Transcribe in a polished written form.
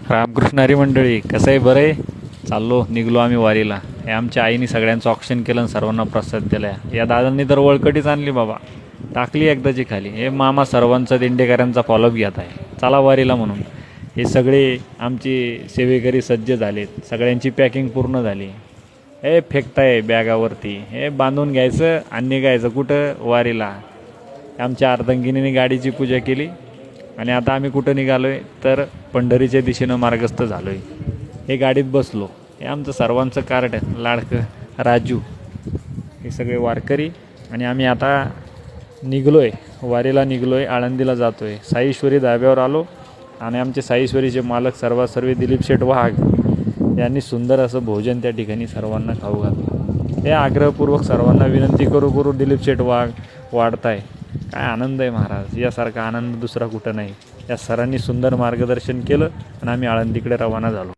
रामकृष्ण हरी मंडळी, कसं आहे? बरं आहे. निघलो आम्ही वारीला. हे आमच्या आईने सगळ्यांचं ऑप्शन केलं आणि सर्वांना प्रसाद दिला. या दादांनी तर वळकटीच आणली बाबा, टाकली एकदाची खाली. हे मामा सर्वांचा दिंडेकरांचा फॉलोअप घेत आहे, चला वारीला म्हणून. हे सगळे आमची सेवेकरी सज्ज झालेत, सगळ्यांची पॅकिंग पूर्ण झाली. हे फेकताय बॅगावरती, हे बांधून घ्यायचं आणि निघायचं कुठं? वारीला. आमच्या अर्धांगिनीने गाडीची पूजा केली आणि आता आम्ही कुठं निघालो आहे तर पंढरीच्या दिशेनं मार्गस्थ झालो आहे. हे गाडीत बसलो. हे आमचं सर्वांचं कार्ट आहे, लाडकं राजू. हे सगळे वारकरी आणि आम्ही आता निघलो आहे, वारीला निघलो आहे, आळंदीला जातो आहे. साईश्वरी धाब्यावर आलो आणि आमचे साईश्वरीचे मालक सर्व दिलीप शेठ वाघ यांनी सुंदर असं भोजन त्या ठिकाणी सर्वांना खाऊ घातलं. हे आग्रहपूर्वक सर्वांना विनंती करू दिलीप शेठ वाघ वाढताय. काय आनंद आहे महाराज, यासारखा आनंद दुसरा कुठं नाही. या सरांनी सुंदर मार्गदर्शन केलं आणि आम्ही आळंदीकडे रवाना झालो.